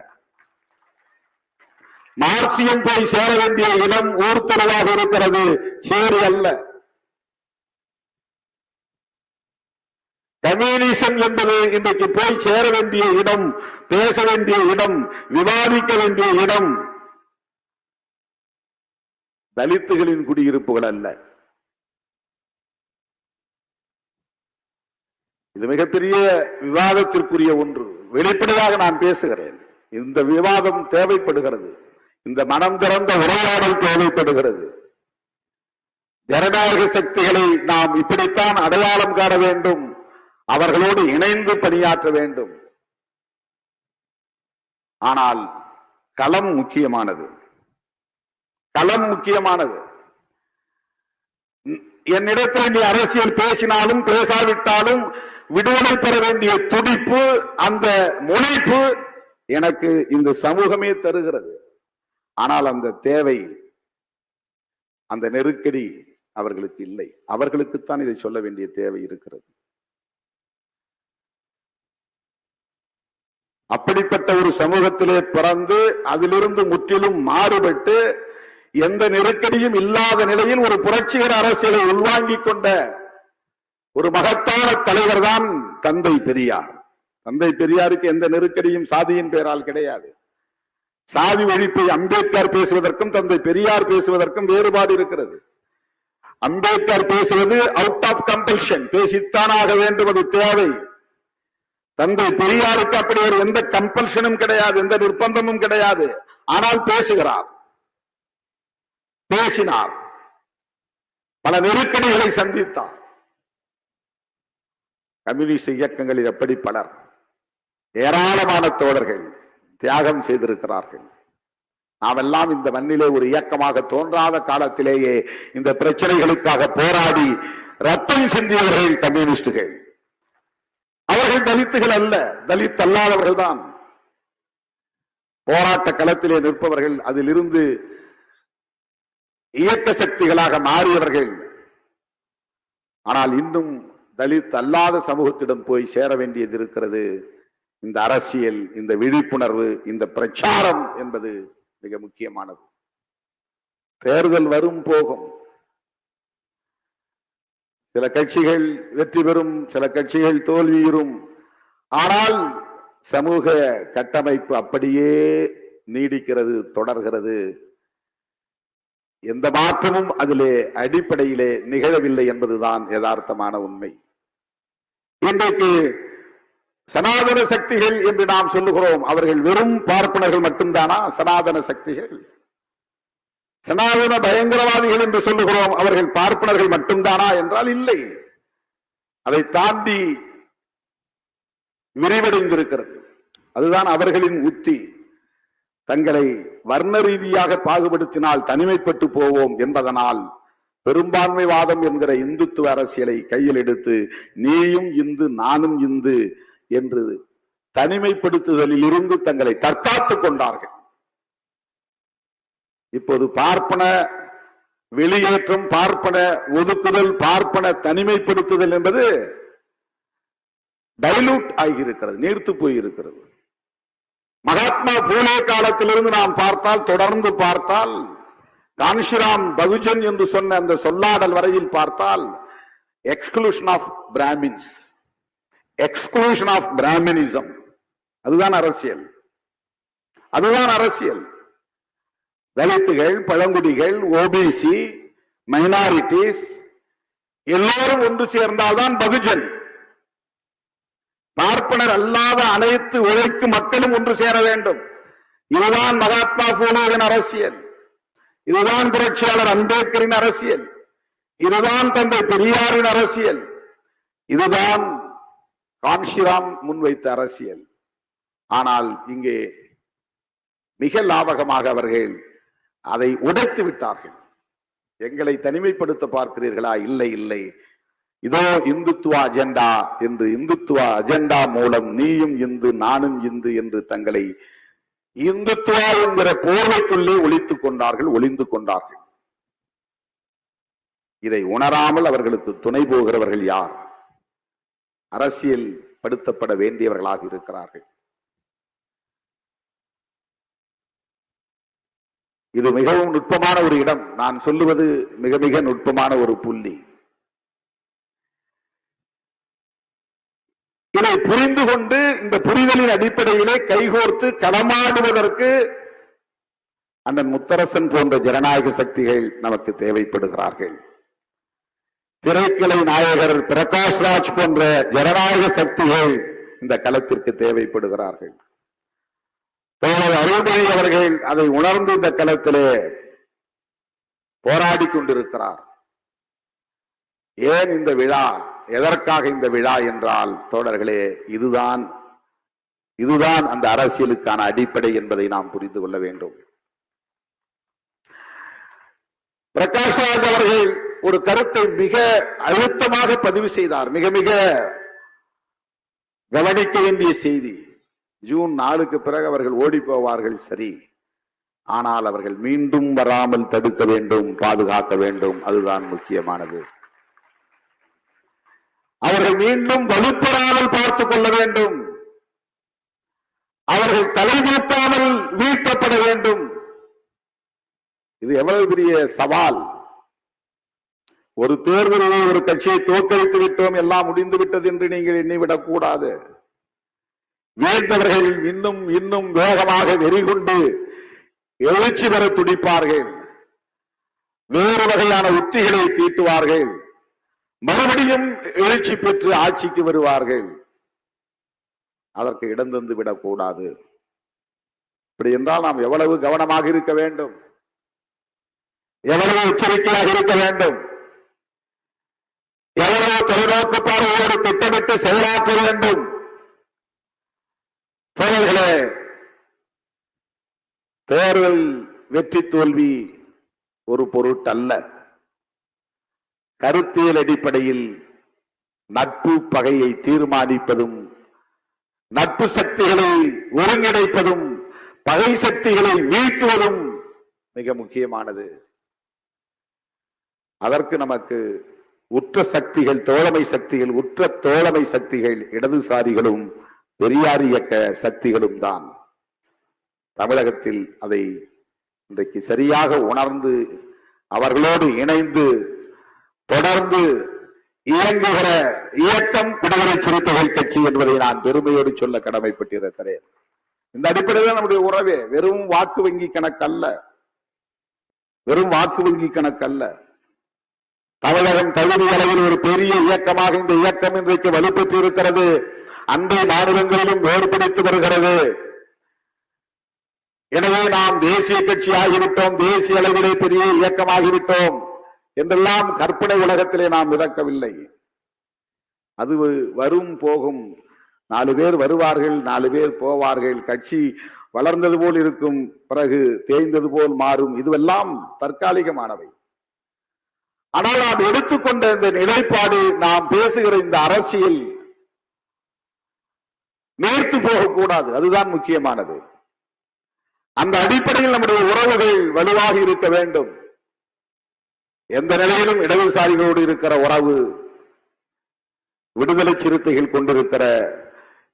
மார்க்சியம் போய் சேர வேண்டிய இடம் ஊர் திருவாக இருக்கிறது, சேரி அல்ல. கம்யூனிசம் என்பது இன்றைக்கு போய் சேர வேண்டிய இடம், பேச வேண்டிய இடம், விவாதிக்க வேண்டிய இடம் தலித்துகளின் குடியிருப்புகள் அல்ல. இது மிகப்பெரிய விவாதத்திற்குரிய ஒன்று. வெளிப்படையாக நான் பேசுகிறேன். இந்த விவாதம் தேவைப்படுகிறது. இந்த மனம் திறந்த உரையாடல் தேவைப்படுகிறது. ஜனநாயக சக்திகளை நாம் இப்படித்தான் அடையாளம் காண வேண்டும். அவர்களோடு இணைந்து பணியாற்ற வேண்டும். ஆனால் களம் முக்கியமானது. களம் முக்கியமானது. என்னிடத்தில் நீ அரசியல் பேசினாலும் பேசாவிட்டாலும் விடுதலை பெற வேண்டிய துடிப்பு, அந்த முனைப்பு எனக்கு இந்த சமூகமே தருகிறது. ஆனால் அந்த தேவை, அந்த நெருக்கடி அவர்களுக்கு இல்லை. அவர்களுக்குத்தான் இதை சொல்ல வேண்டிய தேவை இருக்கிறது. அப்படிப்பட்ட ஒரு சமூகத்திலே பிறந்து அதிலிருந்து முற்றிலும் மாறுபட்டு எந்த நெருக்கடியும் இல்லாத நிலையில் ஒரு புரட்சிகர அரசியலை உள்வாங்கிக் கொண்ட ஒரு மகத்தான தலைவர் தான் தந்தை பெரியார். தந்தை பெரியாருக்கு எந்த நெருக்கடியும் சாதியின் பெயரால் கிடையாது. சாதி ஒழிப்பை அம்பேத்கர் பேசுவதற்கும் தந்தை பெரியார் பேசுவதற்கும் வேறுபாடு இருக்கிறது. அம்பேத்கர் பேசுவது அவுட் ஆஃப் கம்பல்ஷன், பேசித்தானாக வேண்டும், அது தேவை. தந்தை பெரியாருக்கு அப்படி ஒரு எந்த கம்பல்ஷனும் கிடையாது, எந்த நிர்பந்தமும் கிடையாது. ஆனால் பேசுகிறார், பேசினார், பல நெருக்கடிகளை சந்தித்தார். கம்யூனிஸ்ட் இயக்கங்களில் எப்படி பலர், ஏராளமான தோழர்கள் தியாகம் செய்திருக்கிறார்கள். நாமெல்லாம் இந்த மண்ணிலே ஒரு இயக்கமாக தோன்றாத காலத்திலேயே இந்த பிரச்சனைகளுக்காக போராடி ரத்தம் சிந்தியவர்கள் கம்யூனிஸ்டுகள். அவர்கள் தலித்துகள் அல்ல, தலித் அல்லாதவர்கள் தான். போராட்ட களத்திலே நிற்பவர்கள், அதிலிருந்து இயக்க சக்திகளாக மாறியவர்கள். ஆனால் இன்னும் தலித் அல்லாத சமூகத்திடம் போய் சேர வேண்டியது இருக்கிறது. இந்த அரசியல், இந்த விழிப்புணர்வு, இந்த பிரச்சாரம் என்பது மிக முக்கியமானது. தேர்தல் வரும் போகும், சில கட்சிகள் வெற்றி பெறும், சில கட்சிகள் தோல்வியுறும். ஆனால் சமூக கட்டமைப்பு அப்படியே நீடிக்கிறது, தொடர்கிறது. எந்த மாற்றமும் அதிலே அடிப்படையிலே நிகழவில்லை என்பதுதான் யதார்த்தமான உண்மை. இன்றைக்கு சனாதன சக்திகள் என்று நாம் சொல்லுகிறோம், அவர்கள் வெறும் பார்ப்பனர்கள் மட்டும்தானா? சனாதன சக்திகள், சனாதன பயங்கரவாதிகள் என்று சொல்லுகிறோம், அவர்கள் பார்ப்பனர்கள் மட்டும்தானா என்றால் இல்லை. அதை தாண்டி விரிவடைந்திருக்கிறது. அதுதான் அவர்களின் உத்தி. தங்களை வர்ண ரீதியாக பாகுபடுத்தினால் தனிமைப்பட்டு போவோம் என்பதனால் பெரும்பான்மைவாதம் என்கிற இந்துத்துவ அரசியலை கையில் எடுத்து நீயும் இந்து நானும் இந்து என்று தனிமைப்படுத்துதலில் இருந்து தங்களை தற்காத்துக் கொண்டார்கள். இப்போது பார்ப்பன வெளியேற்றம், பார்ப்பன ஒதுக்குதல், பார்ப்பன தனிமைப்படுத்துதல் என்பது டைலூட் ஆகியிருக்கிறது, நீர்த்து போயிருக்கிறது. மகாத்மா பூலே காலத்திலிருந்து நாம் பார்த்தால், தொடர்ந்து பார்த்தால், கான்ஷிராம் பகுஜன் என்று சொன்ன அந்த சொல்லாடல் வரையில் பார்த்தால், exclusion of Brahmins, exclusion of Brahminism, அதுதான் அரசியல், அதுதான் அரசியல். தலித்துகள், பழங்குடிகள், ஓபிசி, மைனாரிட்டிஸ் எல்லாரும் ஒன்று சேர்ந்தால்தான் பகுஜன். பார்ப்பனர் அல்லாத அனைத்து உழைக்கும் மக்களும் ஒன்று சேர வேண்டும். இதுதான் மகாத்மா பூலேவின் அரசியல், இதுதான் புரட்சியாளர் அம்பேத்கரின் அரசியல், இதுதான் தந்தை பெரியாரின் அரசியல், இதுதான் கான்ஷிராம் முன்வைத்த அரசியல். ஆனால் இங்கே மிக லாபகமாக அவர்கள் அதை உடைத்து விட்டார்கள். எங்களை தனிமைப்படுத்த பார்க்கிறீர்களா? இல்லை இல்லை, இதோ இந்துத்துவ அஜெண்டா என்று, இந்துத்துவ அஜெண்டா மூலம் நீயும் இந்து நானும் இந்து என்று தங்களை இந்துத்துவா என்கிற போர்வைக்குள்ளே ஒளித்துக் கொண்டார்கள், ஒளிந்து கொண்டார்கள். இதை உணராமல் அவர்களுக்கு துணை போகிறவர்கள் யார்? அரசியல் படுத்தப்பட வேண்டியவர்களாக இருக்கிறார்கள். இது மிகவும் நுட்பமான ஒரு இடம். நான் சொல்லுவது மிக மிக நுட்பமான ஒரு புள்ளி. இதை புரிந்து கொண்டு இந்த புரிதலின் அடிப்படையிலே கைகோர்த்து களமாடுவதற்கு அண்ணன் முத்தரசன் போன்ற ஜனநாயக சக்திகள் நமக்கு தேவைப்படுகிறார்கள். திரைக்கலை நாயகர் பிரகாஷ்ராஜ் போன்ற ஜனநாயக சக்திகள் இந்த களத்திற்கு தேவைப்படுகிறார்கள். தோழர் அருள்மொழி அவர்கள் அதை உணர்ந்து இந்த களத்திலே போராடி கொண்டிருக்கிறார். ஏன் இந்த விழா, எதற்காக இந்த விழா என்றால் தோழர்களே, இதுதான் அந்த அரசியலுக்கான அடிப்படை என்பதை நாம் புரிந்து கொள்ள வேண்டும். பிரகாஷ்ராஜ் அவர்கள் ஒரு கருத்தை மிக அழுத்தமாக பதிவு செய்தார். மிக மிக கவனிக்க வேண்டிய செய்தி. ஜூன் 4க்கு பிறகு அவர்கள் ஓடி போவார்கள், சரி, ஆனால் அவர்கள் மீண்டும் வராமல் தடுக்க வேண்டும், பாதுகாக்க வேண்டும், அதுதான் முக்கியமானது. அவர்கள் மீண்டும் வலுப்பெறாமல் பார்த்துக் கொள்ள வேண்டும், அவர்கள் தலைநிறுத்தாமல் வீழ்த்தப்பட வேண்டும். இது எவ்வளவு பெரிய சவால்! ஒரு தேர்தலில் ஒரு கட்சியை தோற்கடித்து விட்டோம், எல்லாம் முடிந்து விட்டது என்று நீங்கள் எண்ணிவிடக் கூடாது. வீழ்ந்தவர்கள் இன்னும் இன்னும் வேகமாக வெறிகொண்டு எழுச்சி பெற துடிப்பார்கள், வேறு வகையான உத்திகளை தீட்டுவார்கள், மறுபடியும் எழுச்சி பெற்று ஆட்சிக்கு வருவார்கள். அதற்கு இடம் தந்து விடக்கூடாது. இப்படி என்றால் நாம் எவ்வளவு கவனமாக இருக்க வேண்டும், எவ்வளவு எச்சரிக்கையாக இருக்க வேண்டும், எவ்வளவு தொலைநோக்கு பார்வையோடு திட்டமிட்டு செயலாற்ற வேண்டும். தோழர்களே, தேர்தல் வெற்றி தோல்வி ஒரு பொருட்டல்ல. கருத்தியல் அடிப்படையில் நட்பு பகையை தீர்மானிப்பதும், நட்பு சக்திகளை ஒருங்கிணைப்பதும், பகை சக்திகளை வீழ்த்துவதும் மிக முக்கியமானது. அதற்கு நமக்கு உற்ற சக்திகள், தோழமை சக்திகள், உற்ற தோழமை சக்திகள் இடதுசாரிகளும் பெரியார் இயக்க சக்திகளும் தான். தமிழகத்தில் அதை இன்றைக்கு சரியாக உணர்ந்து அவர்களோடு இணைந்து தொடர்ந்து இயங்குகிற இயக்கம் விடுதலை சிறுத்தைகள் கட்சி என்பதை நான் பெருமையோடு சொல்ல கடமைப்பட்டிருக்கிறேன். இந்த அடிப்படையில் நம்முடைய உறவே வெறும் வாக்கு வங்கி கணக்கல்ல, வெறும் வாக்கு வங்கி கணக்கல்ல. தமிழகம் தகுதி அளவில் ஒரு பெரிய இயக்கமாக இந்த இயக்கம் இன்றைக்கு வலுப்பெற்று இருக்கிறது. அண்டை மாநிலங்களிலும் வேறுபடுத்தி வருகிறது. எனவே நாம் தேசிய கட்சி ஆகிவிட்டோம், தேசிய அளவிலே பெரிய இயக்கமாகிவிட்டோம் என்றெல்லாம் கற்பனை உலகத்திலே நாம் மிதக்கவில்லை. அது வரும் போகும். 4 பேர் வருவார்கள், 4 பேர் போவார்கள். கட்சி வளர்ந்தது போல் இருக்கும், பிறகு தேய்ந்தது போல் மாறும். இதுவெல்லாம் தற்காலிகமானவை. ஆனால் நாம் எடுத்துக்கொண்ட இந்த நிலைப்பாடு, நாம் பேசுகிற இந்த அரசியல் நேர்த்து போகக்கூடாது. அதுதான் முக்கியமானது. அந்த அடிப்படையில் நம்முடைய உறவுகள் வலுவாக இருக்க வேண்டும். எந்த நிலையிலும் இடதுசாரிகளோடு இருக்கிற உறவு, விடுதலை சிறுத்தைகள் கொண்டிருக்கிற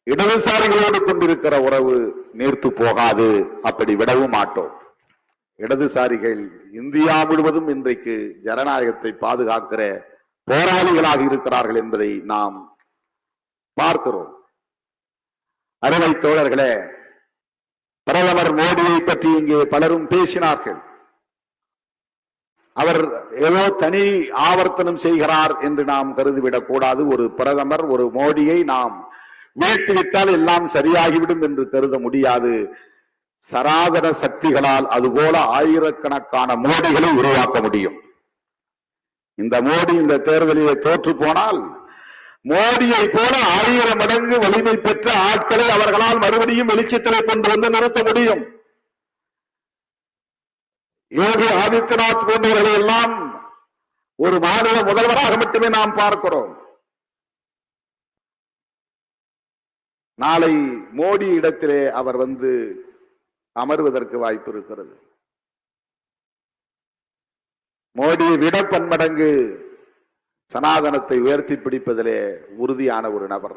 இடதுசாரிகளோடு கொண்டிருக்கிற உறவு நீர்த்து போகாது. அப்படி விடவும் மாட்டோம். இடதுசாரிகள் இந்தியா முழுவதும் இன்றைக்கு ஜனநாயகத்தை பாதுகாக்கிற போராளிகளாக இருக்கிறார்கள் என்பதை நாம் பார்க்கிறோம். அருமை தோழர்களே, பிரதமர் மோடியை பற்றி இங்கே பலரும் பேசினார்கள். அவர் ஏதோ தனி ஆவர்த்தனம் செய்கிறார் என்று நாம் கருதிவிடக் கூடாது. ஒரு பிரதமர், ஒரு மோடியை நாம் வீழ்த்திவிட்டால் எல்லாம் சரியாகிவிடும் என்று கருத முடியாது. சராதர சக்திகளால் அதுபோல ஆயிரக்கணக்கான மோடிகளை உருவாக்க முடியும். இந்த மோடி இந்த தேர்தலிலே தோற்று போனால் மோடியை போல 1000 மடங்கு வலிமை பெற்ற ஆட்களை அவர்களால் மறுபடியும் வெளிச்சத்திலே கொண்டு வந்து நிறுத்த முடியும். யோகி ஆதித்யநாத் போன்றவர்களை எல்லாம் ஒரு மாநில முதல்வராக மட்டுமே நாம் பார்க்கிறோம். நாளை மோடி இடத்திலே அவர் வந்து அமர்வதற்கு வாய்ப்பு இருக்கிறது. மோடியை விட பன்மடங்கு சனாதனத்தை உயர்த்தி பிடிப்பதிலே உறுதியான ஒரு நபர்.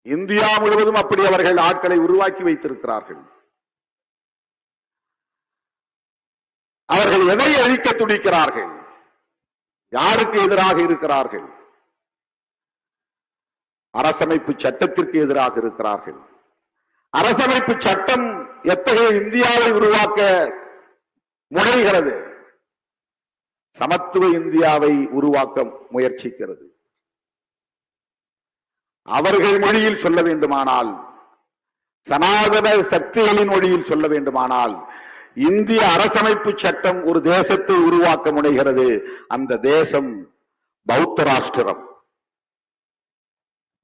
இந்தியா முழுவதும் அப்படி அவர்கள் ஆட்களை உருவாக்கி வைத்திருக்கிறார்கள். அவர்கள் எதை அழிக்க துடிக்கிறார்கள்? யாருக்கு எதிராக இருக்கிறார்கள்? அரசமைப்பு சட்டத்திற்கு எதிராக இருக்கிறார்கள். அரசமைப்பு சட்டம் எத்தகைய இந்தியாவை உருவாக்க முனைகிறது? சமத்துவ இந்தியாவை உருவாக்க முயற்சிக்கிறது. அவர்கள் மொழியில் சொல்ல வேண்டுமானால், சனாதன சக்திகளின் மொழியில் சொல்ல வேண்டுமானால், இந்திய அரசமைப்பு சட்டம் ஒரு தேசத்தை உருவாக்க முனைகிறது. அந்த தேசம் பௌத்த ராஷ்டிரம்.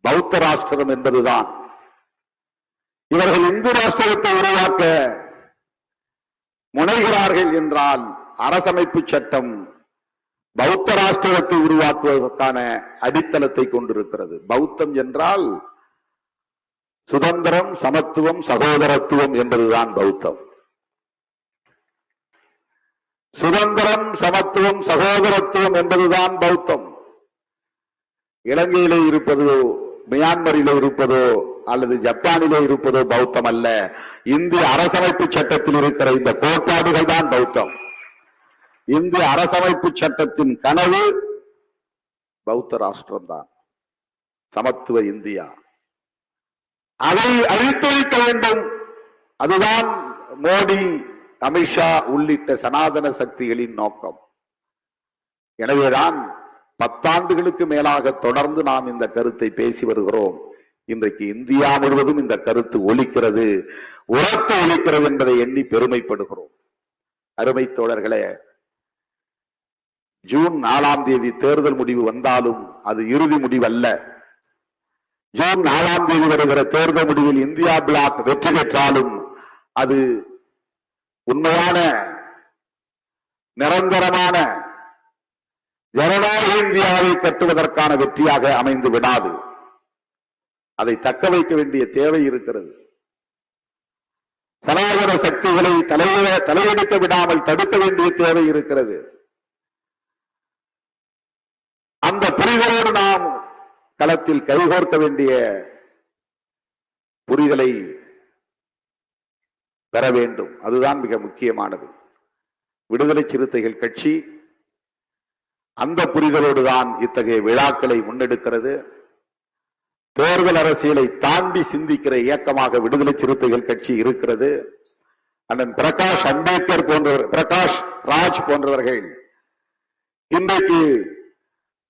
பௌத்த ராஷ்டிரம் என்பதுதான். இவர்கள் இந்து ராஷ்டிரத்தை உருவாக்க முனைகிறார்கள் என்றால் அரசமைப்பு சட்டம் பௌத்த ராஷ்டிரத்தை உருவாக்குவதற்கான அடித்தளத்தை கொண்டிருக்கிறது. பௌத்தம் என்றால் சுதந்திரம், சமத்துவம், சகோதரத்துவம் என்பதுதான் பௌத்தம். சுதந்திரம், சமத்துவம், சகோதரத்துவம் என்பதுதான் பௌத்தம். இலங்கையிலே இருப்பதோ, மியான்மரிலே இருப்பதோ அல்லது ஜப்பானிலே இருப்பதோ பௌத்தம் அல்ல. இந்திய அரசமைப்பு சட்டத்தில் இருக்கிற இந்த கோட்பாடுகள் தான் பௌத்தம். இந்திய அரசமைப்பு சட்டத்தின் கனவு பௌத்த ராஷ்டிரம் தான், சமத்துவ இந்தியா. அதை அழித்தொழிக்க வேண்டும். அதுதான் மோடி, அமித்ஷா உள்ளிட்ட சனாதன சக்திகளின் நோக்கம். எனவேதான் 10 ஆண்டுகளுக்கு மேலாக தொடர்ந்து நாம் இந்த கருத்தை பேசி வருகிறோம். இன்றைக்கு இந்தியா முழுவதும் இந்த கருத்து ஒலிக்கிறது, உரத்து ஒலிக்கிறது என்பதை எண்ணி பெருமைப்படுகிறோம். அருமை தோழர்களே, ஜூன் 4ஆம் தேதி தேர்தல் முடிவு வந்தாலும் அது இறுதி முடிவல்ல. ஜூன் 4ஆம் தேதி வருகிற தேர்தல் முடிவில் இந்தியா பிளாக் வெற்றி பெற்றாலும் அது உண்மையான நிரந்தரமான ஜனநாயக இந்தியாவை கட்டுவதற்கான வெற்றியாக அமைந்து விடாது. அதை தக்க வைக்க வேண்டிய தேவை இருக்கிறது. சனாதன சக்திகளை தலையெடுக்க விடாமல் தடுக்க வேண்டிய தேவை இருக்கிறது. அந்த புரிதலோடு நாம் களத்தில் கைகோர்க்க வேண்டிய புரிதலை பெற வேண்டும். அதுதான் மிக முக்கியமானது. விடுதலை சிறுத்தைகள் கட்சி அந்த புரிதலோடு தான் இத்தகைய விழாக்களை முன்னெடுக்கிறது. தேர்தல் அரசியலை தாண்டி சிந்திக்கிற இயக்கமாக விடுதலை சிறுத்தைகள் கட்சி இருக்கிறது. அண்ணன் பிரகாஷ் அம்பேத்கர் பிரகாஷ் ராஜ் போன்றவர்கள் இன்றைக்கு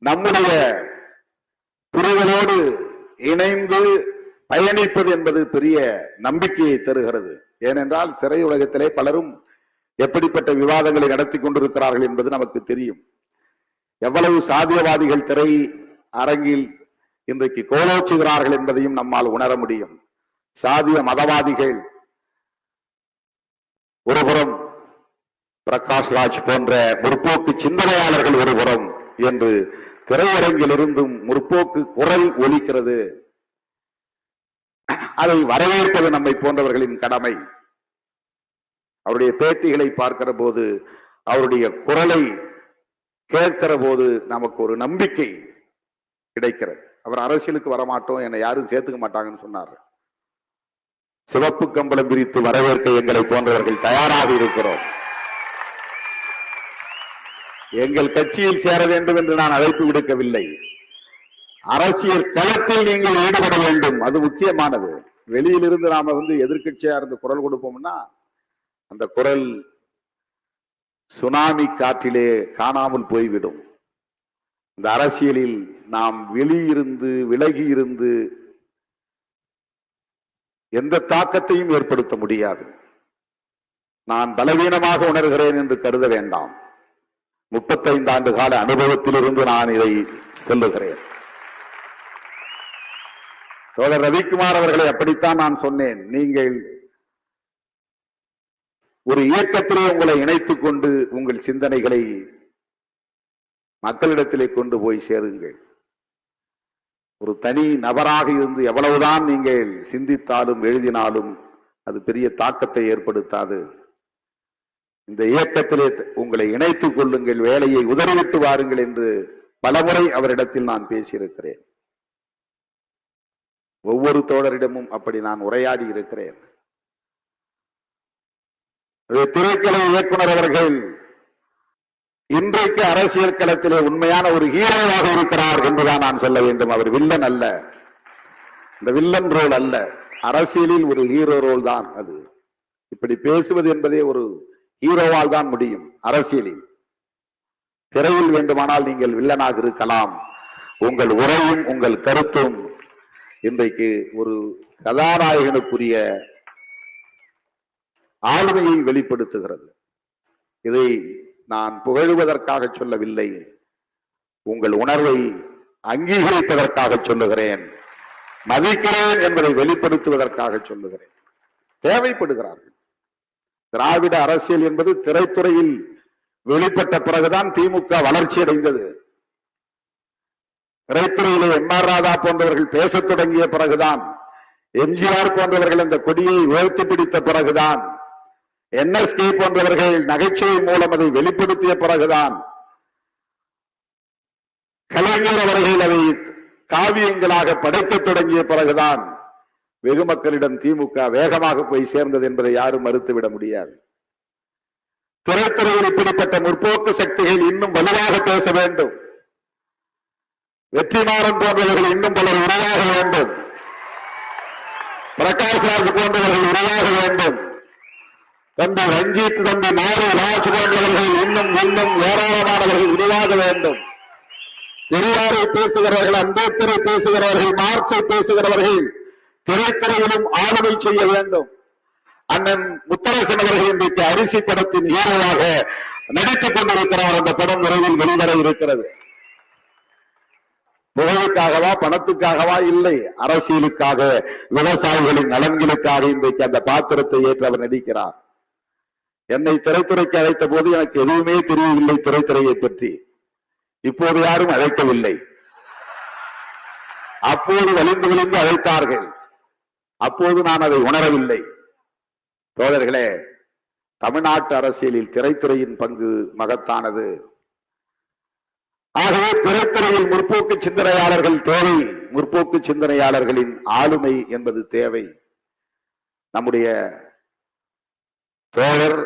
நம்முடைய புரிதலோடு இணைந்து பயணிப்பது என்பது பெரிய நம்பிக்கையை தருகிறது. ஏனென்றால் சிறை உலகத்திலே பலரும் எப்படிப்பட்ட விவாதங்களை நடத்தி கொண்டிருக்கிறார்கள் என்பது நமக்கு தெரியும். எவ்வளவு சாதியவாதிகள் திரை அரங்கில் இன்றைக்கு கோலோச்சுகிறார்கள் என்பதையும் நம்மால் உணர முடியும். சாதிய மதவாதிகள் ஒருபுறம், பிரகாஷ் ராஜ் போன்ற முற்போக்கு சிந்தனையாளர்கள் ஒருபுறம் என்று திரையரங்கில் இருந்தும் முற்போக்கு குரல் ஒலிக்கிறது. அதை வரவேற்பது நம்மை போன்றவர்களின் கடமை. அவருடைய பேட்டிகளை பார்க்கிற போது, அவருடைய குரலை கேட்கிற போது நமக்கு ஒரு நம்பிக்கை கிடைக்கிறது. அவர் அரசியலுக்கு வரமாட்டோம், என்னை யாரும் சேர்த்துக்க மாட்டாங்கன்னு சொன்னார். சிவப்பு கம்பளம் பிரித்து வரவேற்க எங்களை போன்றவர்கள் தயாராக இருக்கிறோம். எங்கள் கட்சியில் சேர வேண்டும் என்று நான் அழைப்பு விடுக்கவில்லை. அரசியல் களத்தில் நீங்கள் ஈடுபட வேண்டும், அது முக்கியமானது. வெளியிலிருந்து நாம எதிர்கட்சியா இருந்து குரல் கொடுப்போம்னா அந்த குரல் சுனாமி காற்றிலே காணாமல் போய்விடும். இந்த அரசியலில் நாம் வெளியிருந்து விலகி இருந்து எந்த தாக்கத்தையும் ஏற்படுத்த முடியாது. நான் பலவீனமாக உணர்கிறேன் என்று கருத வேண்டாம். 35 ஆண்டு கால அனுபவத்திலிருந்து நான் இதை சொல்லுகிறேன். தோழர் ரவிக்குமார் அவர்களை அப்படித்தான் நான் சொன்னேன். நீங்கள் ஒரு இயக்கத்திலே உங்களை இணைத்துக் கொண்டு உங்கள் சிந்தனைகளை மக்களிடத்திலே கொண்டு போய் சேருங்கள். ஒரு தனி நபராக இருந்து எவ்வளவுதான் நீங்கள் சிந்தித்தாலும் எழுதினாலும் அது பெரிய தாக்கத்தை ஏற்படுத்தாது. இந்த இயக்கத்திலே உங்களை இணைத்துக் கொள்ளுங்கள், வேலையை உதறிவிட்டு வாருங்கள் என்று பலமுறை அவரிடத்தில் நான் பேசியிருக்கிறேன். ஒவ்வொரு தோழரிடமும் அப்படி நான் உரையாடி இருக்கிறேன். திரைக்கலை இயக்குனர் அவர்கள் இன்றைக்கு அரசியல் களத்திலே உண்மையான ஒரு ஹீரோவாக இருக்கிறார் என்றுதான் நான் சொல்ல வேண்டும். அவர் வில்லன் அல்ல, இந்த வில்லன் ரோல் அல்ல, அரசியலில் ஒரு ஹீரோ ரோல் தான் அது. இப்படி பேசுவது என்பதே ஒரு ஹீரோவால் தான் முடியும். அரசியலில் திரையில் வேண்டுமானால் நீங்கள் வில்லனாக இருக்கலாம். உங்கள் உரையும் உங்கள் கருத்தும் இன்றைக்கு ஒரு கதாநாயகனுக்குரிய ஆளுமையை வெளிப்படுத்துகிறது. இதை நான் புகழுவதற்காக சொல்லவில்லை, உங்கள் உணர்வை அங்கீகரிப்பதற்காக சொல்லுகிறேன், மதிக்கிறேன் என்பதை வெளிப்படுத்துவதற்காக சொல்லுகிறேன். தேவைப்படுகிறார்கள். திராவிட அரசியல் என்பது திரைத்துறையில் வெளிப்பட்ட பிறகுதான் திமுக வளர்ச்சி அடைந்தது. திரைத்துறையிலே எம்.ஆர். ராதா போன்றவர்கள் பேசத் தொடங்கிய பிறகுதான், எம்ஜிஆர் போன்றவர்கள் அந்த கொடியை உயர்த்தி பிடித்த பிறகுதான், என்.எஸ்.கே போன்றவர்கள் நகைச்சுவை மூலம் அதை வெளிப்படுத்திய பிறகுதான், கலைஞர் அவர்கள் அதை காவியங்களாக படைக்க தொடங்கிய பிறகுதான் வெகு மக்களிடம் திமுக வேகமாக போய் சேர்ந்தது என்பதை யாரும் மறுத்துவிட முடியாது. திரைத்துறையில் இப்படிப்பட்ட முற்போக்கு சக்திகள் இன்னும் வலுவாக பேச வேண்டும். வெற்றிமாறன் போன்றவர்கள் இன்னும் பலர் உருவாக வேண்டும். பிரகாஷ் ராஜ் போன்றவர்கள் உருவாக வேண்டும். தம்பி ரஞ்சித், தம்பி மாரி ராஜ் போன்றவர்கள் இன்னும் இன்னும் ஏராளமானவர்கள் உருவாக வேண்டும். பெரியாரை பேசுகிறவர்கள், அம்பேத்கரை பேசுகிறவர்கள், மார்க்சை பேசுகிறவர்கள் திரைத்துறையிலும் ஆளுமை செய்ய வேண்டும். அண்ணன் முத்தரசன் அவர்கள் இன்றைக்கு அரிசி படத்தின் ஹீரோவாக நடித்துக் கொண்டிருக்கிறார். அந்த படம் விரைவில் வெளிவர இருக்கிறது. புகழுக்காகவா, பணத்துக்காகவா? இல்லை, அரசியலுக்காக, விவசாயிகளின் நலன்களுக்காக இன்றைக்கு அந்த பாத்திரத்தை ஏற்று அவர் நடிக்கிறார். என்னை திரைத்துறைக்கு அழைத்த போது எனக்கு எதுவுமே தெரியவில்லை திரைத்துறையை பற்றி. இப்போது யாரும் அழைக்கவில்லை. அப்போது வலிந்து விழுந்து அழைத்தார்கள். அப்போது நான் அதை உணரவில்லை. தோழர்களே, தமிழ்நாட்டு அரசியலில் திரைத்துறையின் பங்கு மகத்தானது. ஆகவே திரைத்துறையில் முற்போக்கு சிந்தனையாளர்கள் தேவை. முற்போக்கு சிந்தனையாளர்களின் ஆளுமை என்பது தேவை. நம்முடைய தோழர்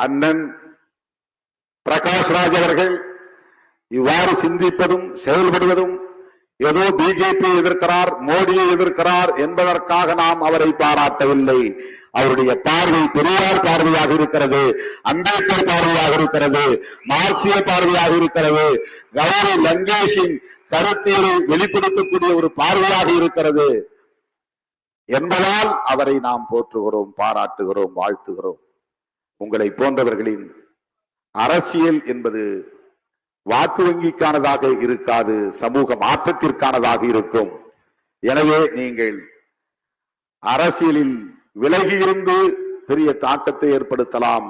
அண்ணன் பிரகாஷ்ராஜ் அவர்கள் இவ்வாறு சிந்திப்பதும் செயல்படுவதும் ஏதோ பிஜேபி எதிர்க்கிறார், மோடியை எதிர்க்கிறார் என்பதற்காக நாம் அவரை பாராட்டவில்லை. அவருடைய பார்வை பெரியார் பார்வையாக இருக்கிறது, அம்பேத்கர் பார்வையாக இருக்கிறது, மார்க்சிய பார்வையாக இருக்கிறது, கௌரி லங்கேஷின் கருத்தியலை வெளிப்படுத்தக்கூடிய ஒரு பார்வையாக இருக்கிறது என்பதால் அவரை நாம் போற்றுகிறோம், பாராட்டுகிறோம், வாழ்த்துகிறோம். உங்களை போன்றவர்களின் அரசியல் என்பது வாக்கு வங்கிக்கானதாக இருக்காது, சமூக மாற்றத்திற்கானதாக இருக்கும். எனவே நீங்கள் அரசியலில் விலகி இருந்து பெரிய தாக்கத்தை ஏற்படுத்தலாம்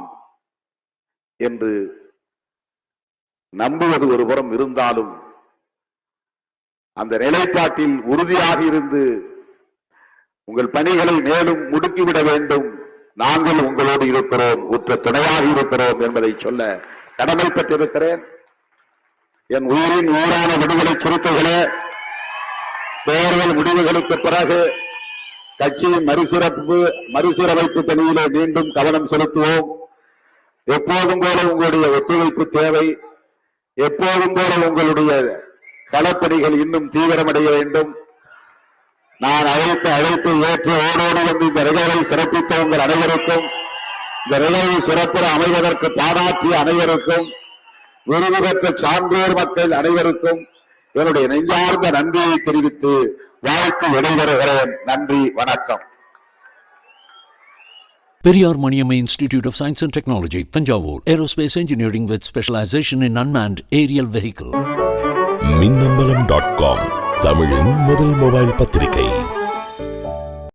என்று நம்புவது ஒருபுறம் இருந்தாலும் அந்த நிலைப்பாட்டில் உறுதியாக இருந்து உங்கள் பணிகளை மேலும் முடுக்கிவிட வேண்டும். நாங்கள் உங்களோடு இருக்கிறோம், உற்ற துணையாக இருக்கிறோம் என்பதை சொல்ல கடமைப்பட்டிருக்கிறேன். என் உயிரின் ஊரான விடுதலை சிறுத்தைகளே, தேர்தல் முடிவுகளுக்கு பிறகு கட்சியின் மறுசீரமைப்பு பணியிலே மீண்டும் கவனம் செலுத்துவோம். எப்போதும் போல உங்களுடைய ஒத்துழைப்பு தேவை. எப்போதும் போல உங்களுடைய களப்பணிகள் இன்னும் தீவிரமடைய வேண்டும். நான் அழைப்பை ஏற்று ஓடோடு வந்து இந்த நிகழ்வை சிறப்பித்த உங்கள் அனைவருக்கும், இந்த நிகழ்வு சிறப்புற அமைவதற்கு பாராட்டிய அனைவருக்கும், விருது பெற்ற சான்றோர் மக்கள் அனைவருக்கும் என்னுடைய நெஞ்சார்ந்த நன்றியை தெரிவித்து வாழ்த்து விடைபெறுகிறேன். நன்றி, வணக்கம். Periyar Maniamma Institute of Science and Technology, Tanjavur. Aerospace Engineering with specialization in unmanned aerial vehicle. மின்னம்பலம்.com தமிழின் முதல் மொபைல் பத்திரிகை.